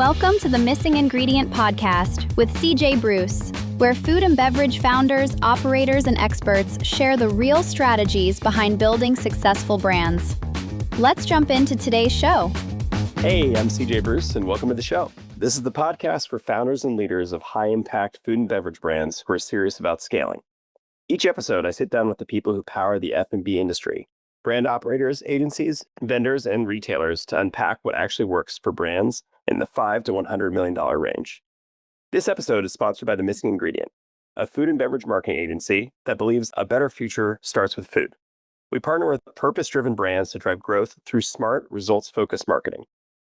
Welcome to the Missing Ingredient Podcast with CJ Bruce, where food and beverage founders, operators, and experts share the real strategies behind building successful brands. Let's jump into today's show. Hey, I'm CJ Bruce, and welcome to the show. This is the podcast for founders and leaders of high-impact food and beverage brands who are serious about scaling. Each episode, I sit down with the people who power the F&B industry, brand operators, agencies, vendors, and retailers to unpack what actually works for brands in the $5 to $100 million range. This episode is sponsored by The Missing Ingredient, a food and beverage marketing agency that believes a better future starts with food. We partner with purpose-driven brands to drive growth through smart, results-focused marketing.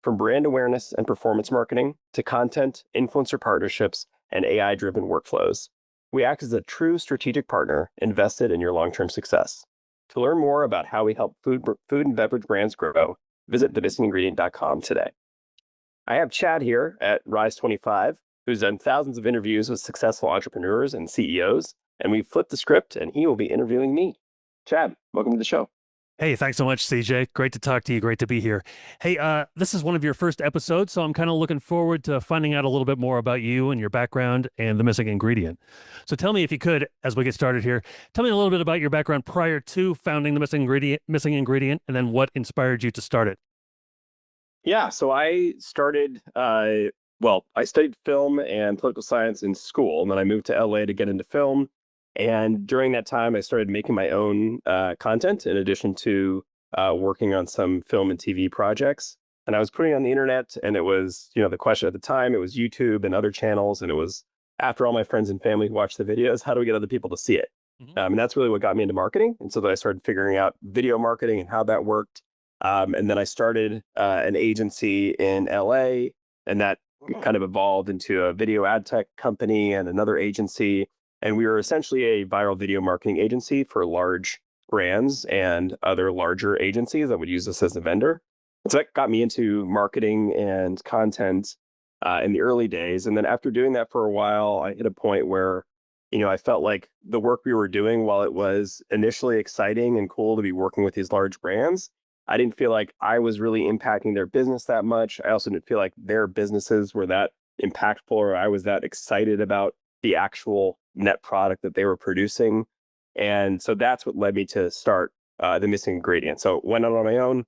From brand awareness and performance marketing to content, influencer partnerships, and AI-driven workflows, we act as a true strategic partner invested in your long-term success. To learn more about how we help food and beverage brands grow, visit themissingingredient.com today. I have Chad here at Rise25, who's done thousands of interviews with successful entrepreneurs and CEOs, and we've flipped the script and he will be interviewing me. Chad, welcome to the show. Hey, thanks so much, CJ. Great to talk to you. Great to be here. Hey, this is one of your first episodes, so I'm kind of looking forward to finding out a little bit more about you and your background and The Missing Ingredient. So tell me, if you could, as we get started here, tell me a little bit about your background prior to founding The Missing Ingredient, and then what inspired you to start it. Yeah, so I started, I studied film and political science in school, and then I moved to LA to get into film. And during that time, I started making my own content in addition to working on some film and TV projects. And I was putting it on the internet, and it was, the question at the time, it was YouTube and other channels. And it was, after all my friends and family watched the videos, how do we get other people to see it? Mm-hmm. And that's really what got me into marketing. And so then I started figuring out video marketing and how that worked. And then I started an agency in LA, and that kind of evolved into a video ad tech company and another agency. And we were essentially a viral video marketing agency for large brands and other larger agencies that would use us as a vendor. And so that got me into marketing and content in the early days. And then after doing that for a while, I hit a point where, I felt like the work we were doing, while it was initially exciting and cool to be working with these large brands, I didn't feel like I was really impacting their business that much. I also didn't feel like their businesses were that impactful, or I was that excited about the actual net product that they were producing. And so that's what led me to start The Missing Ingredient. So went out on my own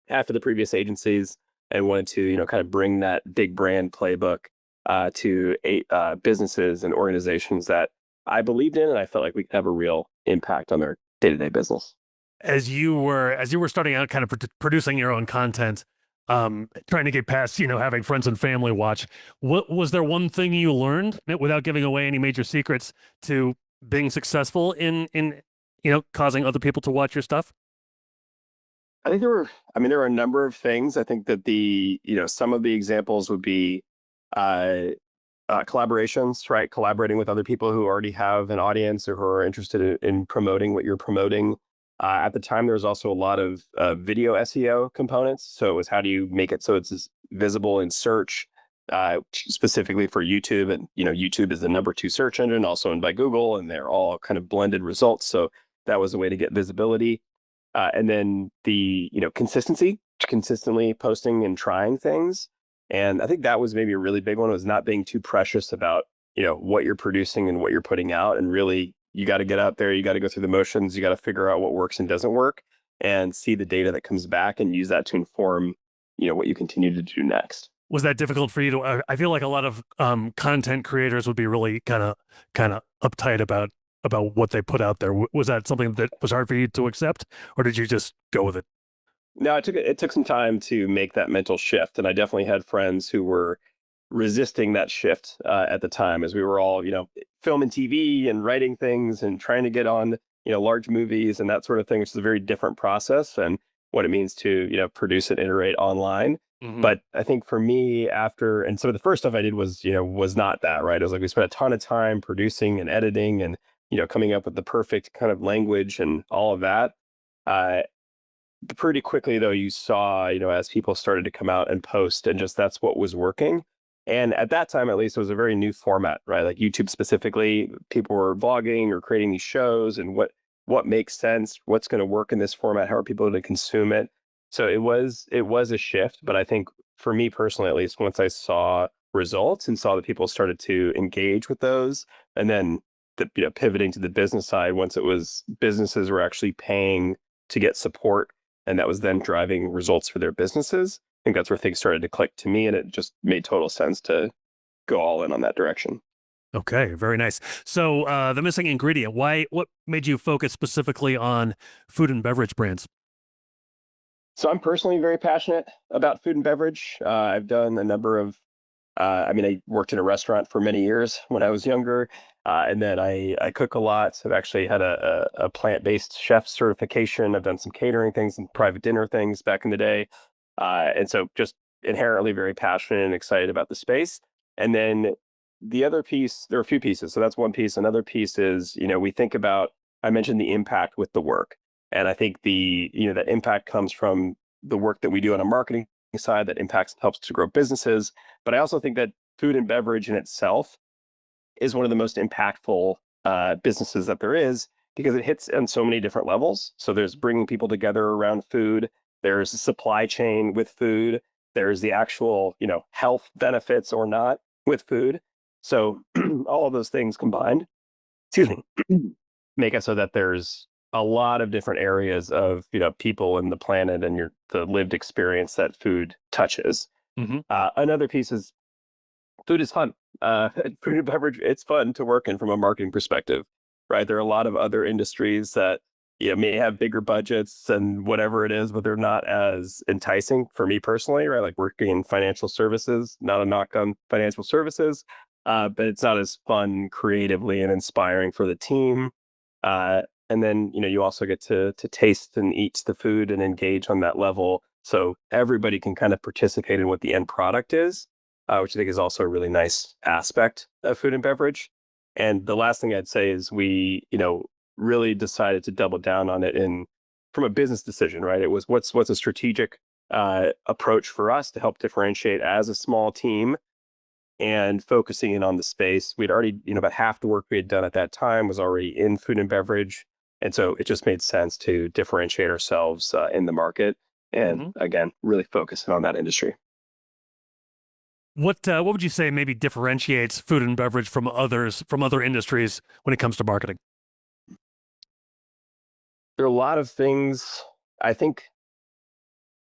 after the previous agencies and wanted to, kind of bring that big brand playbook to businesses and organizations that I believed in, and I felt like we could have a real impact on their day-to-day business. As you were starting out, kind of producing your own content, trying to get past, having friends and family watch, what was there one thing you learned, without giving away any major secrets, to being successful in causing other people to watch your stuff? I think there were a number of things. I think that some of the examples would be collaborations, right? Collaborating with other people who already have an audience or who are interested in promoting what you're promoting. At the time, there was also a lot of video SEO components. So it was, how do you make it so it's visible in search, specifically for YouTube? And, YouTube is the number 2 search engine, also owned by Google, and they're all kind of blended results. So that was a way to get visibility. And then the, consistency, consistently posting and trying things. And I think that was maybe a really big one, was not being too precious about, what you're producing and what you're putting out, and really, you got to get out there, you got to go through the motions, you got to figure out what works and doesn't work, and see the data that comes back and use that to inform, what you continue to do next. Was that difficult for you to, I feel like a lot of content creators would be really kind of uptight about what they put out there. Was that something that was hard for you to accept, or did you just go with it? No, it took some time to make that mental shift. And I definitely had friends who were resisting that shift at the time, as we were all, film and TV and writing things and trying to get on, large movies and that sort of thing, which is a very different process and what it means to, produce and iterate online. Mm-hmm. But I think for me, and so the first stuff I did was not that, right? It was like we spent a ton of time producing and editing and, coming up with the perfect kind of language and all of that. Pretty quickly, though, you saw, as people started to come out and post, and just that's what was working. And at that time, at least, it was a very new format, right? Like YouTube specifically, people were vlogging or creating these shows, and what makes sense, what's going to work in this format, how are people going to consume it. So it was a shift, but I think for me personally, at least, once I saw results and saw that people started to engage with those, and then pivoting to the business side, once it was businesses were actually paying to get support, and that was then driving results for their businesses. I think that's where things started to click to me, and it just made total sense to go all in on that direction. Okay, very nice. So the missing ingredient, what made you focus specifically on food and beverage brands? So I'm personally very passionate about food and beverage. I've done a number of, I worked in a restaurant for many years when I was younger, and then I cook a lot. So I've actually had a plant-based chef certification. I've done some catering things and private dinner things back in the day, and so just inherently very passionate and excited about the space. And then the other piece, there are a few pieces. So that's one piece. Another piece is, we think about, I mentioned the impact with the work. And I think that impact comes from the work that we do on a marketing side that impacts helps to grow businesses. But I also think that food and beverage in itself is one of the most impactful businesses that there is, because it hits on so many different levels. So there's bringing people together around food. There's a supply chain with food. There's the actual, health benefits or not with food. So all of those things combined, excuse me, make it so that there's a lot of different areas of people and the planet and the lived experience that food touches. Hmm. Another piece is food is fun. Food and beverage, it's fun to work in from a marketing perspective, right? There are a lot of other industries that may have bigger budgets and whatever it is, but they're not as enticing for me personally, right? Like working in financial services, not a knock on financial services, but it's not as fun creatively and inspiring for the team. And then, you also get to taste and eat the food and engage on that level. So everybody can kind of participate in what the end product is, which I think is also a really nice aspect of food and beverage. And the last thing I'd say is we, really decided to double down on it from a business decision, right? It was what's a strategic approach for us to help differentiate as a small team, and focusing in on the space. We'd already, about half the work we had done at that time was already in food and beverage. And so it just made sense to differentiate ourselves in the market. And Hmm. again, really focusing on that industry. What would you say maybe differentiates food and beverage from other industries when it comes to marketing? There are a lot of things, I think.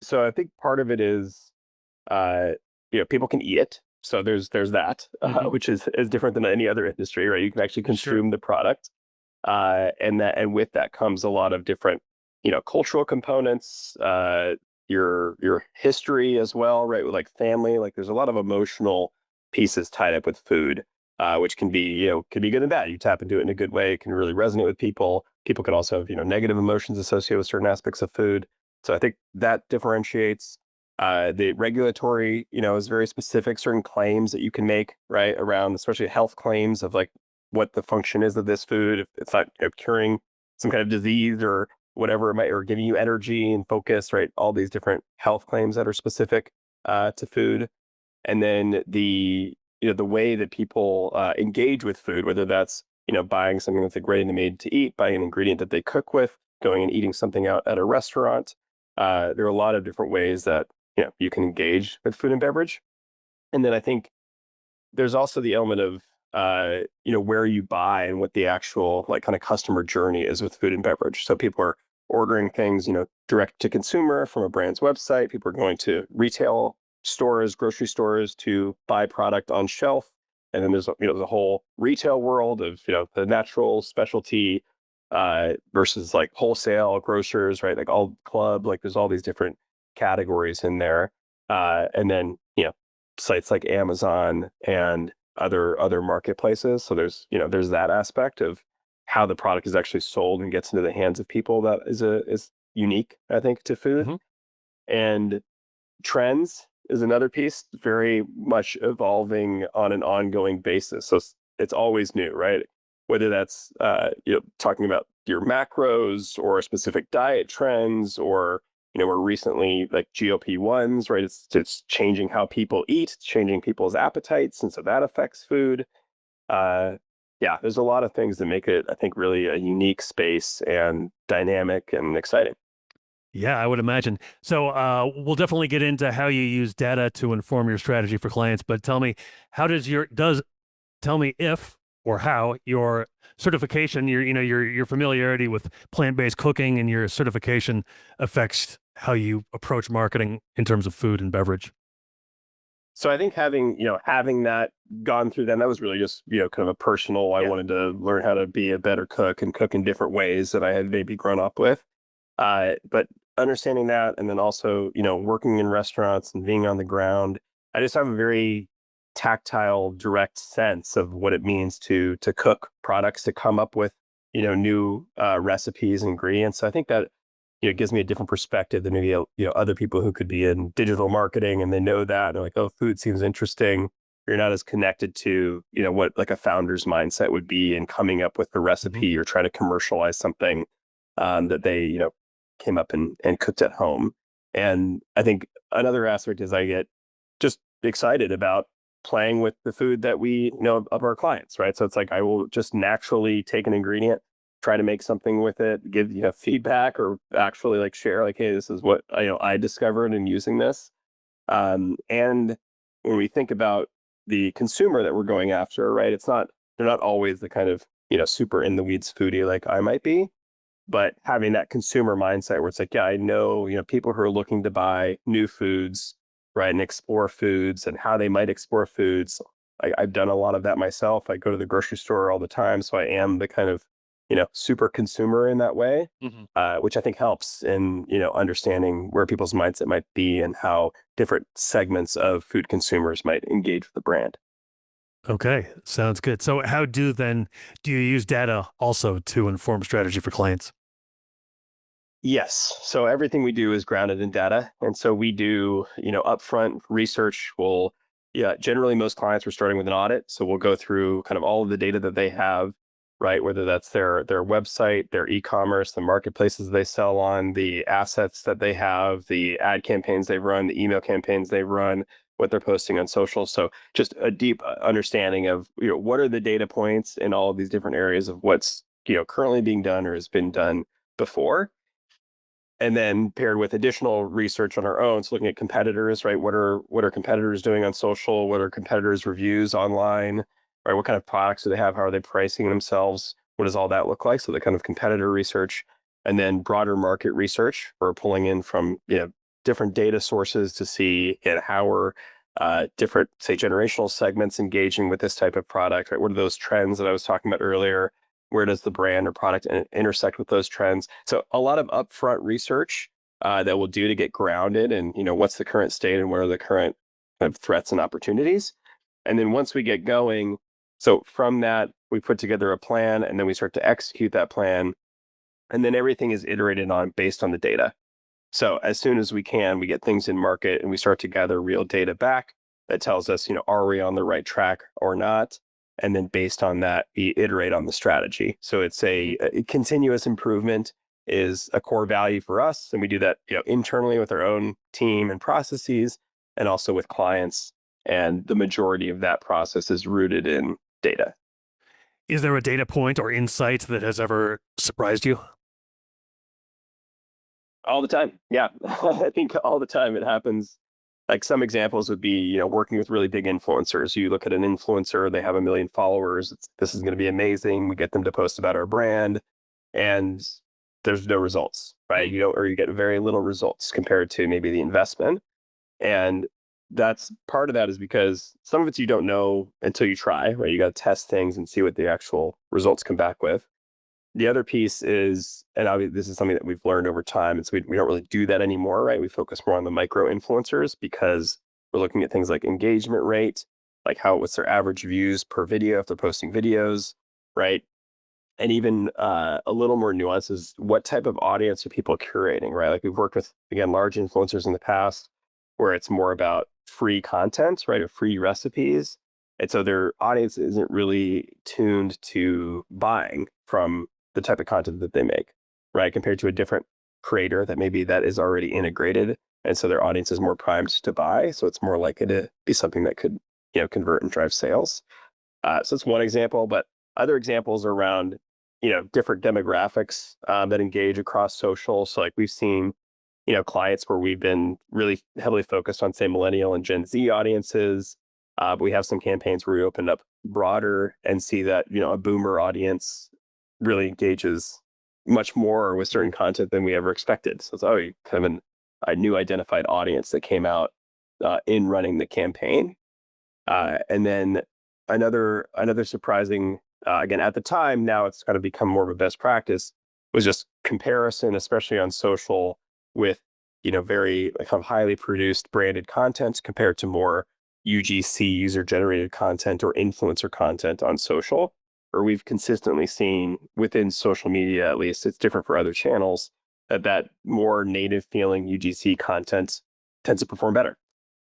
So I think part of it is, uh, people can eat it. So there's that, Hmm. which is different than any other industry, right? You can actually Sure. consume the product. And with that comes a lot of different, cultural components, your history as well, right? With like family, like there's a lot of emotional pieces tied up with food, which can be, can be good and bad. You tap into it in a good way, it can really resonate with people. People can also have, negative emotions associated with certain aspects of food. So I think that differentiates. The regulatory, is very specific, certain claims that you can make, right, around especially health claims of like what the function is of this food, if it's not curing some kind of disease or whatever it might, or giving you energy and focus, right? All these different health claims that are specific to food. And then the way that people engage with food, whether that's, buying something that's like ready made to eat, buying an ingredient that they cook with, going and eating something out at a restaurant. There are a lot of different ways that, you can engage with food and beverage. And then I think there's also the element of where you buy and what the actual like kind of customer journey is with food and beverage. So people are ordering things, direct to consumer from a brand's website. People are going to retail stores, grocery stores to buy product on shelf. And then there's the whole retail world of the natural specialty versus like wholesale grocers, right? Like all club, like there's all these different categories in there. And then sites like Amazon and other marketplaces. So there's that aspect of how the product is actually sold and gets into the hands of people that is unique, I think, to food. Hmm. And trends is another piece, very much evolving on an ongoing basis. So it's always new, right? Whether that's talking about your macros or specific diet trends, or more recently like GLP-1s, right? It's changing how people eat, it's changing people's appetites, and so that affects food. Uh, yeah, there's a lot of things that make it, I think, really a unique space and dynamic and exciting. Yeah, I would imagine. So we'll definitely get into how you use data to inform your strategy for clients. But tell me, how does tell me if or how your certification, your familiarity with plant-based cooking and your certification affects how you approach marketing in terms of food and beverage. So I think having that gone through that was really just, kind of a personal, I Yeah. wanted to learn how to be a better cook and cook in different ways that I had maybe grown up with. But understanding that, and then also, working in restaurants and being on the ground, I just have a very tactile, direct sense of what it means to cook products, to come up with, new recipes and ingredients. So I think that it gives me a different perspective than maybe other people who could be in digital marketing and they know that and they're like, oh, food seems interesting. You're not as connected to what like a founder's mindset would be in coming up with a Mhm. recipe or trying to commercialize something that they came up and cooked at home. And I think another aspect is I get just excited about playing with the food that we know of our clients, right? So it's like I will just naturally take an ingredient, try to make something with it, give feedback, or actually like share like, hey, this is what I discovered in using this. And when we think about the consumer that we're going after, right? They're not always the kind of super in the weeds foodie like I might be, but having that consumer mindset where it's like, yeah, I know, people who are looking to buy new foods, right, and explore foods and how they might explore foods. I've done a lot of that myself. I go to the grocery store all the time, so I am the kind of, super consumer in that way, Mhm. which I think helps in, understanding where people's mindset might be and how different segments of food consumers might engage with the brand. Okay, sounds good. So how do you use data also to inform strategy for clients? Yes. So everything we do is grounded in data. And so we do, upfront research. Yeah, generally most clients are starting with an audit. So we'll go through kind of all of the data that they have, right? Whether that's their website, their e-commerce, the marketplaces they sell on, the assets that they have, the ad campaigns they've run, the email campaigns they've run, what they're posting on social. So just a deep understanding of, what are the data points in all of these different areas of what's, currently being done or has been done before, and then paired with additional research on our own. So looking at competitors, right? What are competitors doing on social? What are competitors' reviews online? Right? What kind of products do they have? How are they pricing themselves? What does all that look like? So the kind of competitor research, and then broader market research. We're pulling in from different data sources to see how are different, say, generational segments engaging with this type of product. Right? What are those trends that I was talking about earlier? Where does the brand or product intersect with those trends? So a lot of upfront research that we'll do to get grounded and what's the current state and what are the current kind of threats and opportunities. And then once we get going, so from that we put together a plan and then we start to execute that plan, and then everything is iterated on based on the data. So as soon as we can, we get things in market and we start to gather real data back that tells us, are we on the right track or not? And then based on that, we iterate on the strategy. So it's a continuous improvement is a core value for us. And we do that, internally with our own team and processes and also with clients. And the majority of that process is rooted in data. Is there a data point or insight that has ever surprised you? All the time. Yeah. I think all the time it happens. Like some examples would be, working with really big influencers. You look at an influencer, they have 1 million followers. This is going to be amazing. We get them to post about our brand and there's no results, right? Mm. You don't, or you get very little results compared to maybe the investment. And that's part of that is because some of it's you don't know until you try, right? You got to test things and see what the actual results come back with. The other piece is, and obviously this is something that we've learned over time, and so we don't really do that anymore, right? We focus more on the micro influencers because we're looking at things like engagement rate, like what's their average views per video if they're posting videos, right? And even a little more nuances, what type of audience are people curating, right? Like we've worked with, again, large influencers in the past where it's more about free content, right? Or free recipes. And so their audience isn't really tuned to buying from the type of content that they make, right? Compared to a different creator that maybe that is already integrated. And so their audience is more primed to buy. So it's more likely to be something that could, convert and drive sales. So that's one example, but other examples are around, different demographics that engage across social. So like we've seen clients where we've been really heavily focused on, say, millennial and Gen Z audiences. But we have some campaigns where we opened up broader and see that, a boomer audience really engages much more with certain content than we ever expected. So it's kind of a new identified audience that came out in running the campaign. And then another surprising, again, at the time, now it's kind of become more of a best practice, was just comparison, especially on social, with, very kind of highly produced branded content compared to more UGC, user generated content, or influencer content on social, where we've consistently seen within social media, at least, it's different for other channels, that more native feeling UGC content tends to perform better.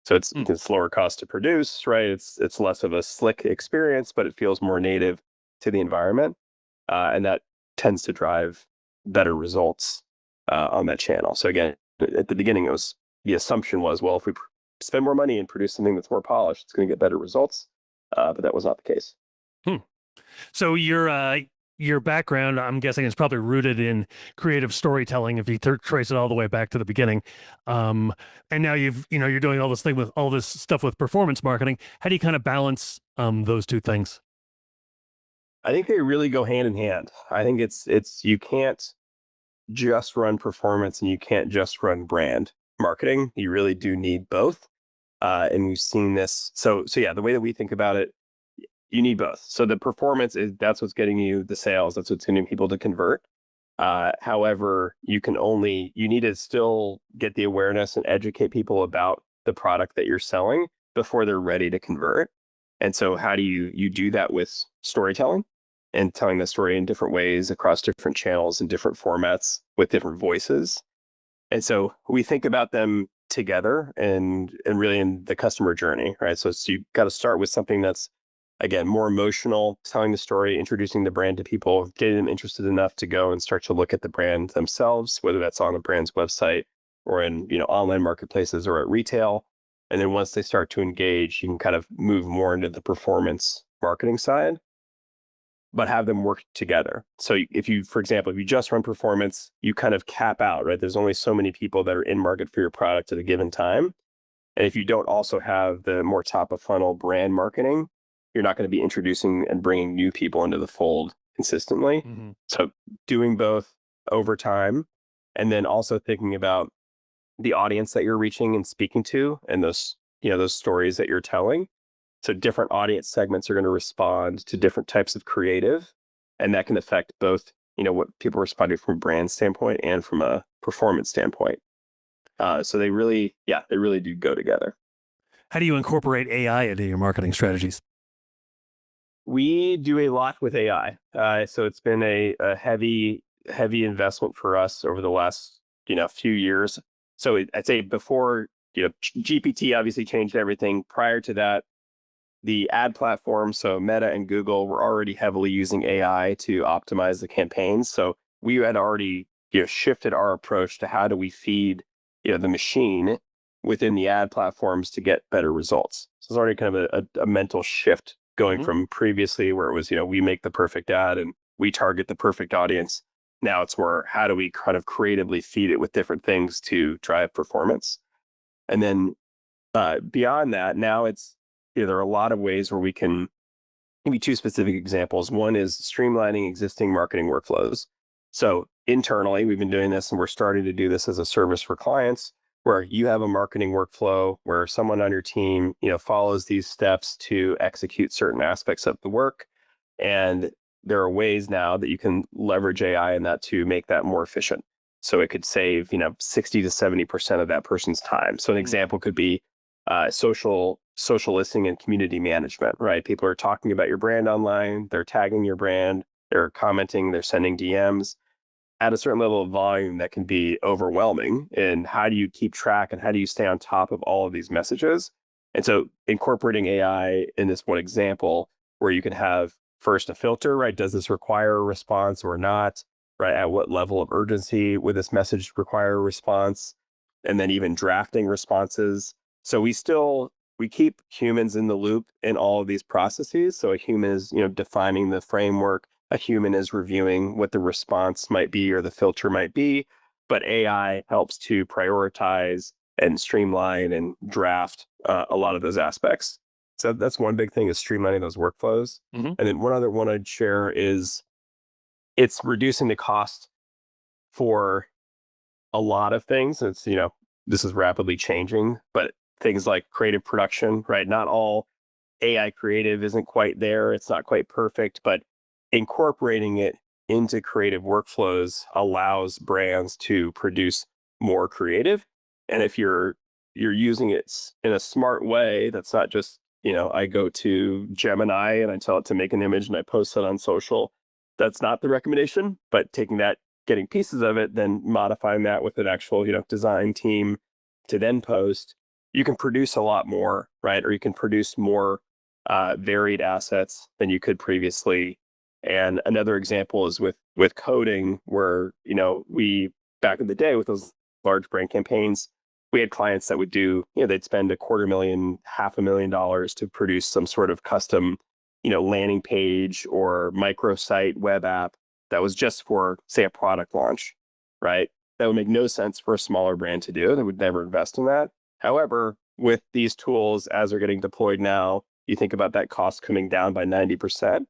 So it's lower cost to produce, right? It's less of a slick experience, but it feels more native to the environment, and that tends to drive better results on that channel. So again, at the beginning, the assumption was, well, if we spend more money and produce something that's more polished, it's going to get better results. But that was not the case. So your background, I'm guessing, is probably rooted in creative storytelling if you trace it all the way back to the beginning. And now you're doing all this stuff with performance marketing. How do you kind of balance those two things? I think they really go hand in hand. I think it's you can't just run performance and you can't just run brand marketing. You really do need both. And we've seen this. So yeah, the way that we think about it, you need both. So the performance that's what's getting you the sales. That's what's getting people to convert. However, you need to still get the awareness and educate people about the product that you're selling before they're ready to convert. And so how do you do that with storytelling and telling the story in different ways across different channels and different formats with different voices? And so we think about them together and really in the customer journey, right? So you've got to start with something that's, again, more emotional, telling the story, introducing the brand to people, getting them interested enough to go and start to look at the brand themselves, whether that's on the brand's website or in, online marketplaces or at retail. And then once they start to engage, you can kind of move more into the performance marketing side, but have them work together. So for example, if you just run performance, you kind of cap out, right? There's only so many people that are in market for your product at a given time. And if you don't also have the more top of funnel brand marketing, you're not going to be introducing and bringing new people into the fold consistently. Mm-hmm. So doing both over time, and then also thinking about the audience that you're reaching and speaking to, and those stories that you're telling. So different audience segments are going to respond to different types of creative, and that can affect both, what people respond to from a brand standpoint and from a performance standpoint. So they really do go together. How do you incorporate AI into your marketing strategies? We do a lot with AI. So it's been a heavy investment for us over the last, few years. So I'd say before, GPT obviously changed everything. Prior to that, the ad platforms, so Meta and Google, were already heavily using AI to optimize the campaigns. So we had already, shifted our approach to how do we feed, the machine within the ad platforms to get better results. So it's already kind of a mental shift going from previously where it was, we make the perfect ad and we target the perfect audience. Now it's more, how do we kind of creatively feed it with different things to drive performance? And then beyond that, now it's, there are a lot of ways where we can, maybe two specific examples. One is streamlining existing marketing workflows. So internally, we've been doing this and we're starting to do this as a service for clients, where you have a marketing workflow where someone on your team, follows these steps to execute certain aspects of the work. And there are ways now that you can leverage AI in that to make that more efficient. So it could save, 60 to 70% of that person's time. So an example could be social listening and community management, right? People are talking about your brand online, they're tagging your brand, they're commenting, they're sending DMs. At a certain level of volume, that can be overwhelming. And how do you keep track and how do you stay on top of all of these messages? And so incorporating AI in this one example, where you can have first a filter, right? Does this require a response or not? Right? At what level of urgency would this message require a response? And then even drafting responses. So we keep humans in the loop in all of these processes. So a human is, defining the framework. A human is reviewing what the response might be or the filter might be. but AI helps to prioritize and streamline and draft a lot of those aspects. So that's one big thing, is streamlining those workflows. Hmm. And then one other one I'd share is it's reducing the cost for a lot of things. It's, this is rapidly changing, but things like creative production, right? Not all AI creative isn't quite there. It's not quite perfect, but incorporating it into creative workflows allows brands to produce more creative. And if you're using it in a smart way, that's not just, I go to Gemini and I tell it to make an image and I post it on social. That's not the recommendation, but taking that, getting pieces of it, then modifying that with an actual, design team to then post, you can produce a lot more, right? Or you can produce more varied assets than you could previously. And another example is with coding, where we, back in the day with those large brand campaigns, we had clients that would do, they'd spend $250,000, $500,000 to produce some sort of custom, landing page or microsite web app that was just for, say, a product launch, right? That would make no sense for a smaller brand to do. They would never invest in that. However, with these tools, as they're getting deployed now, you think about that cost coming down by 90%.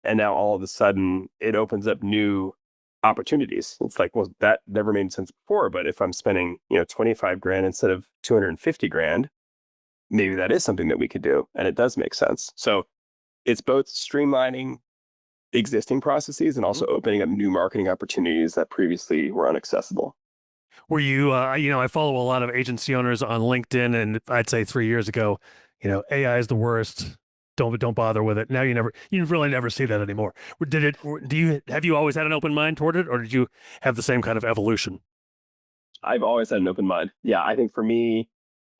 And now all of a sudden it opens up new opportunities. It's like, well, that never made sense before, but if I'm spending, 25 grand instead of 250 grand, maybe that is something that we could do. And it does make sense. So it's both streamlining existing processes and also opening up new marketing opportunities that previously were inaccessible. Were you, I follow a lot of agency owners on LinkedIn, and I'd say 3 years ago, AI is the worst. Don't bother with it. Now you really never see that anymore. Have you always had an open mind toward it, or did you have the same kind of evolution? I've always had an open mind. Yeah, I think for me,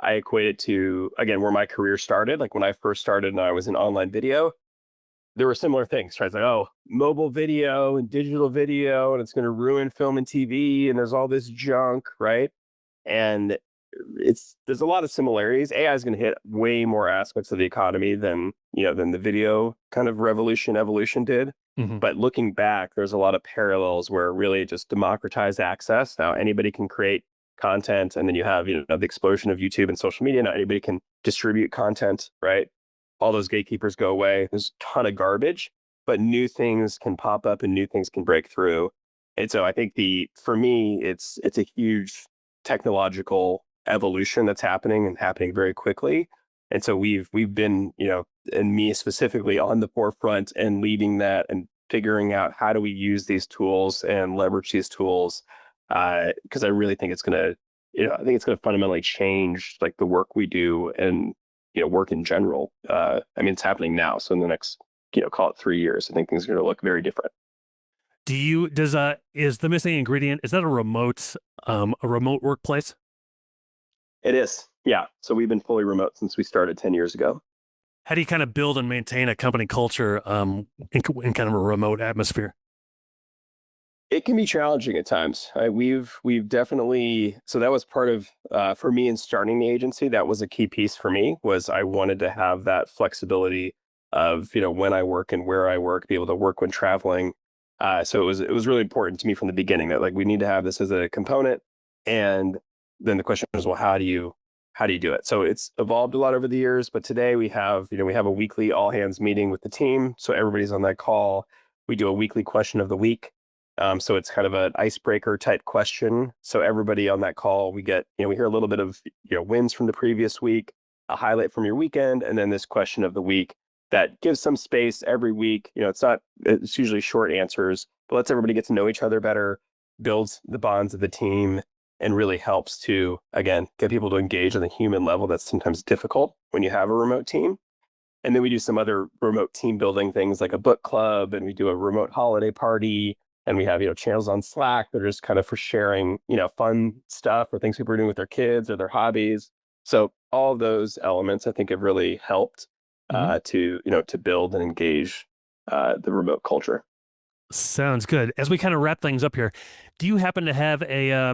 I equate it to, again, where my career started. Like when I first started and I was in online video, there were similar things, right? It's like, oh, mobile video and digital video, and it's going to ruin film and TV, and there's all this junk, right? And there's a lot of similarities. AI is going to hit way more aspects of the economy than the video kind of evolution did. Hmm. But looking back, there's a lot of parallels where it really just democratized access. Now anybody can create content, and then you have the explosion of YouTube and social media. Now anybody can distribute content, right? All those gatekeepers go away. There's a ton of garbage, but new things can pop up and new things can break through. And so I think for me, it's a huge technological evolution that's happening and happening very quickly. And so we've been, and me specifically, on the forefront and leading that and figuring out how do we use these tools and leverage these tools. Because I really think it's gonna, fundamentally change like the work we do and work in general. I mean, it's happening now. So in the next, call it 3 years, I think things are going to look very different. Is the missing ingredient, is that a remote workplace? It is. Yeah. So we've been fully remote since we started 10 years ago. How do you kind of build and maintain a company culture in kind of a remote atmosphere? It can be challenging at times. We've definitely, so that was part of, for me in starting the agency, that was a key piece for me, was I wanted to have that flexibility of, when I work and where I work, be able to work when traveling. So it was really important to me from the beginning that like, we need to have this as a component. And then the question was, well, how do you do it? So it's evolved a lot over the years, but today we have a weekly all hands meeting with the team. So everybody's on that call. We do a weekly question of the week. So it's kind of an icebreaker type question. So everybody on that call, we get, we hear a little bit of, wins from the previous week, a highlight from your weekend, and then this question of the week that gives some space every week. It's usually short answers, but lets everybody get to know each other better, builds the bonds of the team, and really helps to, again, get people to engage on the human level that's sometimes difficult when you have a remote team. And then we do some other remote team building things like a book club, and we do a remote holiday party. And we have, channels on Slack that are just kind of for sharing, fun stuff or things people are doing with their kids or their hobbies. So all of those elements, I think, have really helped to build and engage the remote culture. Sounds good. As we kind of wrap things up here, do you happen to have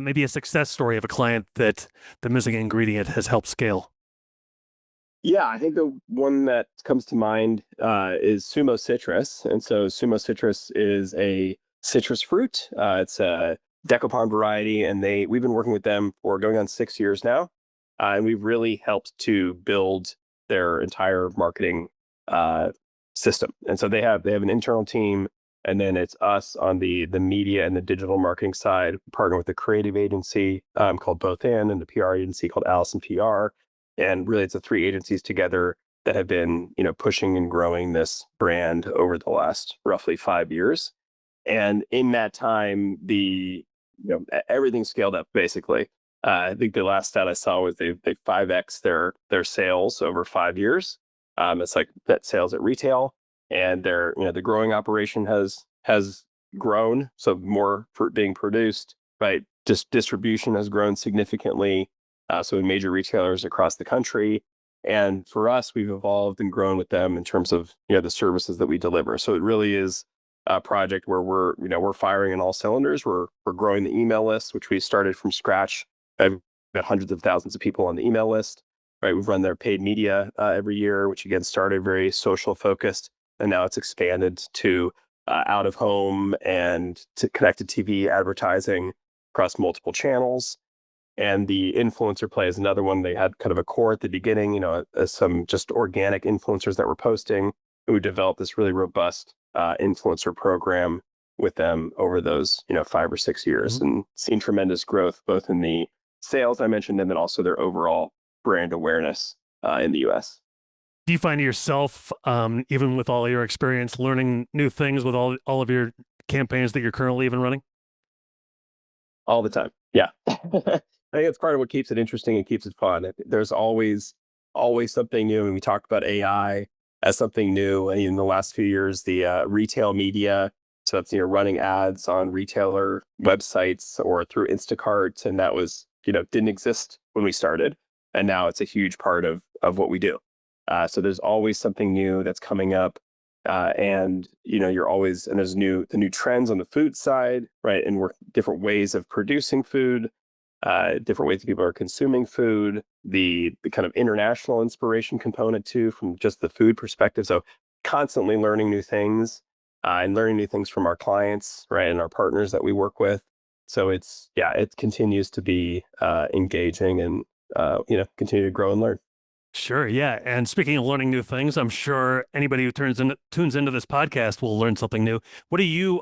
maybe a success story of a client that the missing ingredient has helped scale? Yeah, I think the one that comes to mind is Sumo Citrus. And so Sumo Citrus is a citrus fruit. It's Decopon variety, and we've been working with them for going on 6 years now, and we've really helped to build their entire marketing system. And so they have an internal team, and then it's us on the media and the digital marketing side. We partner with a creative agency called Both In, and the PR agency called Allison PR. And really, it's the 3 agencies together that have been, pushing and growing this brand over the last roughly 5 years. And in that time, everything scaled up basically. I think the last stat I saw was they 5x their sales over 5 years. It's like net sales at retail, and the growing operation has grown, so more being produced, right? Just distribution has grown significantly, so in major retailers across the country. And for us, we've evolved and grown with them in terms of the services that we deliver. So it really is a project where we're firing in all cylinders. We're growing the email list, which we started from scratch. I've got hundreds of thousands of people on the email list. Right, we've run their paid media every year, which again started very social focused, and now it's expanded to out of home and to connected TV advertising across multiple channels. And the influencer play is another one. They had kind of a core at the beginning, some just organic influencers that were posting. And we developed this really robust influencer program with them over those 5 or 6 years, and seen tremendous growth both in the sales I mentioned and then also their overall brand awareness in the US. Do you find yourself, even with all your experience, learning new things with all of your campaigns that you're currently even running? All the time. Yeah. I think it's part of what keeps it interesting and keeps it fun. There's always something new. And we talked about AI as something new. And in the last few years, the retail media, so that's running ads on retailer websites or through Instacart. And that was, didn't exist when we started. And now it's a huge part of what we do. So there's always something new that's coming up. And you're always, and there's the new trends on the food side, right? And we're different ways of producing food, different ways that people are consuming food, the kind of international inspiration component too, from just the food perspective. So constantly learning new things and learning new things from our clients, right? And our partners that we work with. So it continues to be engaging and, continue to grow and learn. Sure. Yeah. And speaking of learning new things, I'm sure anybody who tunes into this podcast will learn something new. What are you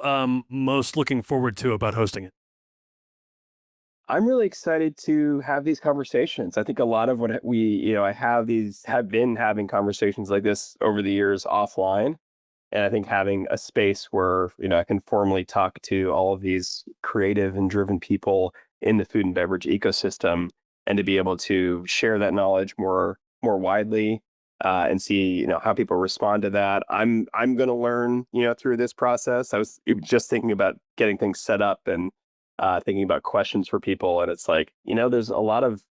most looking forward to about hosting it? I'm really excited to have these conversations. I think a lot of what I have been having conversations like this over the years offline. And I think having a space where, I can formally talk to all of these creative and driven people in the food and beverage ecosystem, and to be able to share that knowledge more widely and see, how people respond to that. I'm going to learn, through this process. I was just thinking about getting things set up and thinking about questions for people. And it's like, there's a lot of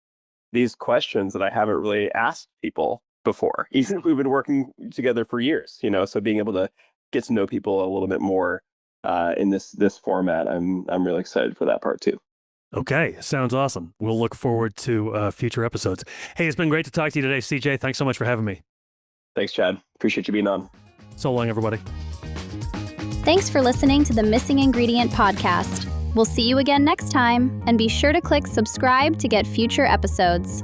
these questions that I haven't really asked people before, even if we've been working together for years, so being able to get to know people a little bit more in this format, I'm really excited for that part too. Okay, sounds awesome. We'll look forward to future episodes. Hey, it's been great to talk to you today, CJ. Thanks so much for having me. Thanks, Chad. Appreciate you being on. So long, everybody. Thanks for listening to the Missing Ingredient podcast. We'll see you again next time, and be sure to click subscribe to get future episodes.